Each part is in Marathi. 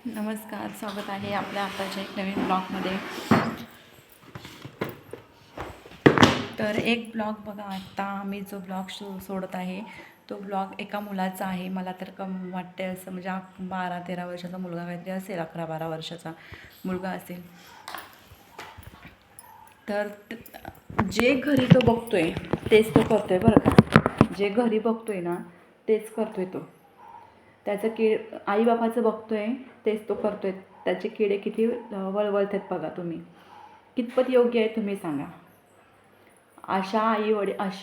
नमस्कार, स्वागत आहे आपल्या आताच्या एक नवीन ब्लॉगमध्ये. तर एक ब्लॉग बघा, आत्ता मी जो ब्लॉग सोडत आहे तो ब्लॉग एका मुलाचा आहे. मला तर वाटते असं म्हणजे 12-13 वर्षाचा मुलगा काहीतरी असेल, 11-12 वर्षाचा मुलगा असेल. तर जे घरी तो बघतोय तेच तो करतोय बरं का. जे घरी बघतोय ना तेच करतोय तो. त्याचं आईबापाचं बघतोय तेच तो करतोय. त्याचे किडे किती वळवळतात बघा तुम्ही. कितपत योग्य आहे तुम्ही सांगा. असे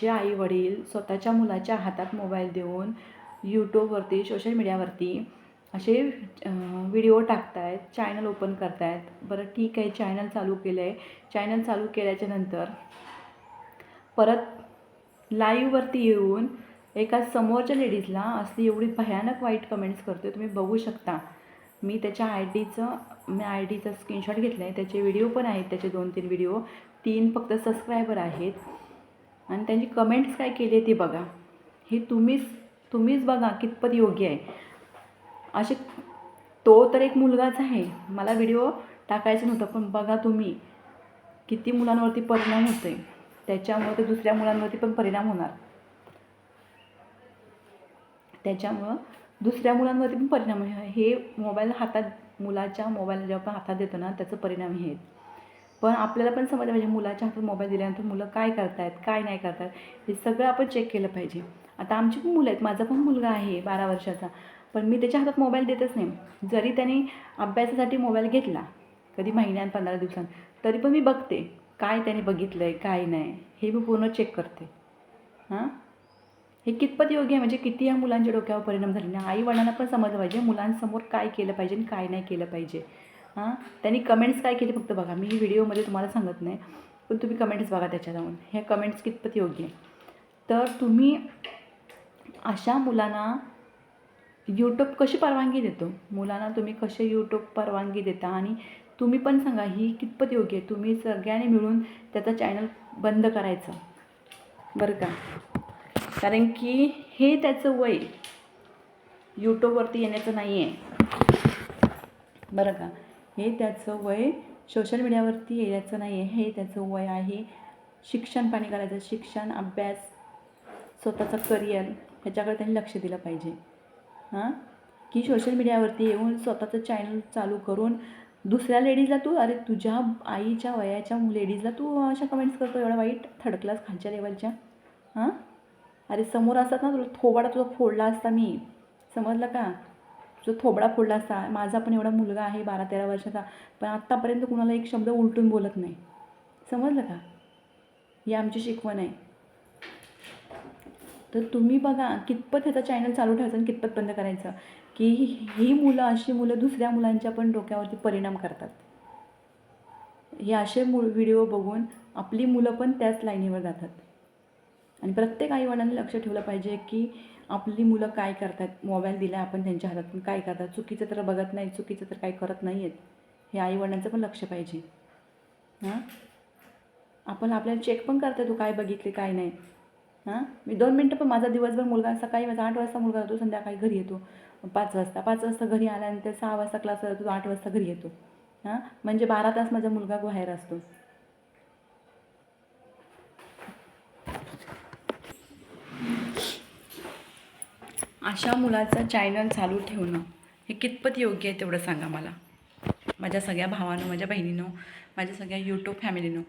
आई वडील स्वतःच्या मुलाच्या हातात मोबाईल देऊन यूट्यूबवरती, सोशल मीडियावरती असे व्हिडिओ टाकतायत, चॅनल ओपन करतायत. बरं ठीक आहे, चॅनल चालू केलं आहे. चॅनल चालू केल्याच्या नंतर परत लाईव्हवरती येऊन एका समोरच्या लेडीजला असली एवढी भयानक वाईट कमेंट्स करतो आहे. तुम्ही बघू शकता. मी त्याच्या आय डीचा स्क्रीनशॉट घेतला आहे. त्याचे व्हिडिओ पण आहेत, त्याचे 2-3 व्हिडिओ. 3 फक्त सबस्क्रायबर आहेत. आणि त्यांची कमेंट्स काय केली आहे ती बघा. हे तुम्हीच बघा कितपत योग्य आहे. असे तो तर एक मुलगाच आहे. मला व्हिडिओ टाकायचं नव्हतं, पण बघा तुम्ही किती मुलांवरती परिणाम होतो आहे. त्याच्यामुळं ते दुसऱ्या मुलांवरती पण परिणाम होणार. त्याच्यामुळं दुसऱ्या मुलांवरती पण परिणाम हे मुलाच्या मोबाईल जेव्हा आपण हातात देतो ना त्याचं परिणाम हे आहेत. पण आपल्याला पण समजलं पाहिजे मुलाच्या हातात मोबाईल दिल्यानंतर मुलं काय करतायत, काय नाही करतात, हे सगळं आपण चेक केलं पाहिजे. आता आमची पण मुलं आहेत. माझा पण मुलगा आहे 12 वर्षाचा, पण मी त्याच्या हातात मोबाईल देतच नाही. जरी त्याने अभ्यासासाठी मोबाईल घेतला कधी महिन्यात 15 दिवसांत, तरी पण मी बघते काय त्याने बघितलं आहे, काय नाही, हे मी पूर्ण चेक करते. हे कितपत योग्य आहे, म्हणजे किती या मुलांच्या डोक्यावर परिणाम झाले नाही. आई वडिलांना पण समजलं पाहिजे मुलांसमोर काय केलं पाहिजे आणि काय नाही केलं पाहिजे. त्यांनी कमेंट्स काय केले फक्त बघा. मी व्हिडिओमध्ये तुम्हाला सांगत नाही, पण तुम्ही कमेंट्स बघा त्याच्या जाऊन. हे कमेंट्स कितपत योग्य आहे. तर तुम्ही अशा मुलांना यूट्यूब कशी परवानगी देतो, मुलांना तुम्ही कसे यूट्यूब परवानगी देता, आणि तुम्ही पण सांगा ही कितपत योग्य आहे. तुम्ही सगळ्यांनी मिळून त्याचा चॅनल बंद करायचं बरं का. कारण की हे त्याचं वय यूट्यूबवरती येण्याचं नाही आहे बरं का. हे त्याचं वय सोशल मीडियावरती येण्याचं नाही आहे. हे त्याचं वय आहे शिक्षण पाणी करायचं. शिक्षण, अभ्यास, स्वतःचं करिअर ह्याच्याकडे त्यांनी लक्ष दिलं पाहिजे. की सोशल मीडियावरती येऊन स्वतःचं चॅनल चालू करून दुसऱ्या लेडीजला तू, अरे तुझ्या आईच्या वयाच्या लेडीजला तू अशा कमेंट्स करतो एवढा वाईट, थर्ड क्लास खालच्या लेवलच्या. अरे समोर असतात ना, तुझा फोडला असता मी, समजलं का. तुझा थोबडा फोडला असता. माझा पण एवढा मुलगा आहे 12-13 वर्षाचा, पण आत्तापर्यंत कुणाला एक शब्द उलटून बोलत नाही, समजलं का. ही आमची शिकवण आहे. तर तुम्ही बघा कितपत ह्याचा चॅनल चालू ठेवायचं आणि कितपत बंद करायचं. की ही मुलं, अशी मुलं दुसऱ्या मुलांच्या पण डोक्यावरती परिणाम करतात. हे असे व्हिडिओ बघून आपली मुलं पण त्याच लाईनीवर जातात. आणि प्रत्येक आईवडिलांनी लक्ष ठेवलं पाहिजे की आपली मुलं काय करतात. मोबाईल दिला आपण त्यांच्या हातात, काय करतात. चुकीचं तर बघत नाही, चुकीचं तर काही करत नाही आहेत. हे आईवडिलांचं पण लक्ष पाहिजे. आपण आपल्याला चेक पण करता तू काय बघितले काय नाही. मी 2 मिनटं पण, माझा दिवसभर मुलगा सकाळी माझा 8 वाजता मुलगा होतो, संध्याकाळी घरी येतो 5 वाजता घरी आल्यानंतर 6 वाजता क्लास जातो, 8 वाजता घरी येतो. म्हणजे 12 तास माझा मुलगा बाहेर असतो. अशा मुलाचं चॅनल चालू ठेवणं हे कितपत योग्य आहे तेवढं सांगा मला. माझ्या सगळ्या भावांनो, माझ्या बहिणींनो, माझ्या सगळ्या यूट्यूब फॅमिलीनो,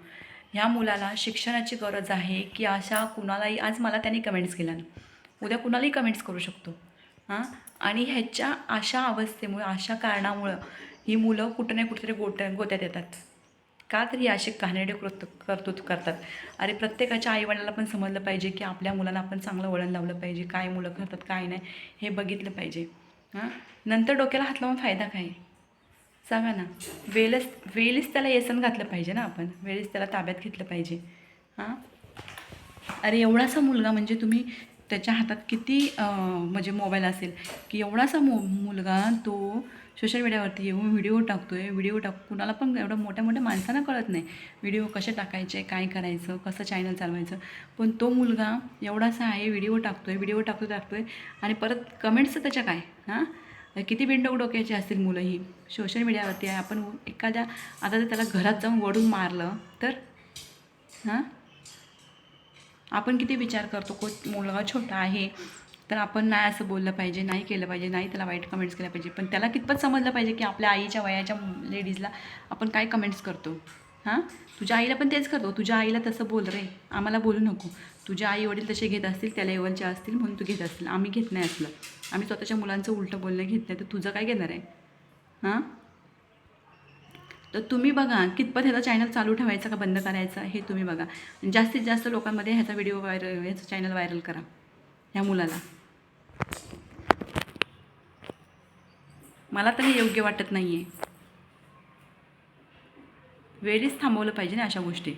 ह्या मुलाला शिक्षणाची गरज आहे. की अशा कुणालाही, आज मला त्यांनी कमेंट्स केल्या, उद्या कुणालाही कमेंट्स करू शकतो. आणि ह्याच्या अशा अवस्थेमुळे, अशा कारणामुळं ही मुलं कुठं नाही कुठेतरी गोत्यात येतात. का तरी असे घाणेरडे कर्तृत्व करतात. अरे प्रत्येकाच्या आईवडिलाला पण समजलं पाहिजे की आपल्या मुलांना आपण चांगलं वळण लावलं पाहिजे. काय मुलं करतात काय नाही हे बघितलं पाहिजे. नंतर डोक्याला हात लावून फायदा काय सांगा ना. वेळीच त्याला येसन घातलं पाहिजे ना, आपण वेळीच त्याला ताब्यात घेतलं पाहिजे. अरे एवढासा मुलगा, म्हणजे तुम्ही त्याच्या हातात किती म्हणजे मोबाईल असेल की एवढासा मुलगा तो सोशल मीडियावरती येऊन व्हिडिओ टाकतो कुणाला पण एवढं मोठ्या माणसांना कळत नाही व्हिडिओ कसे टाकायचे, काय करायचं, कसं चॅनल चालवायचं. पण तो मुलगा एवढासा आहे, व्हिडिओ टाकतोय आणि परत कमेंट्स त्याच्या काय. किती बिंडोक डोक्याची असतील मुलं ही. सोशल मीडियावरती आहे. आपण एखाद्या आता जर त्याला घरात जाऊन वडून मारलं तर हां, आपण किती विचार करतो. मुलगा छोटा आहे तर आपण नाही असं बोललं पाहिजे, नाही केलं पाहिजे, नाही त्याला वाईट कमेंट्स केल्या पाहिजे. पण त्याला कितपत समजलं पाहिजे की आपल्या आईच्या वयाच्या लेडीजला आपण काय कमेंट्स करतो. हां, तुझ्या आईला पण तेच करतो. तुझ्या आईला तसं बोल रे, आम्हाला बोलू नको. तुझ्या आई वडील तसे घेत असतील, त्या लेवलचे असतील म्हणून तू घेत असतील. आम्ही घेत नाही असलं. आम्ही स्वतःच्या मुलांचं उलटं बोलणं घेत नाही, तर तुझं काय घेणार आहे. हां, तर तुम्ही बघा कितपत ह्याचा चॅनल चालू ठेवायचा का बंद करायचा हे तुम्ही बघा. जास्तीत जास्त लोकांमध्ये ह्याचा व्हिडिओ ह्याचं चॅनल व्हायरल करा ह्या मुलाला. मला तर हे योग्य वाटत नाही आहे. वेळीच थांबवलं पाहिजे ना अशा गोष्टी.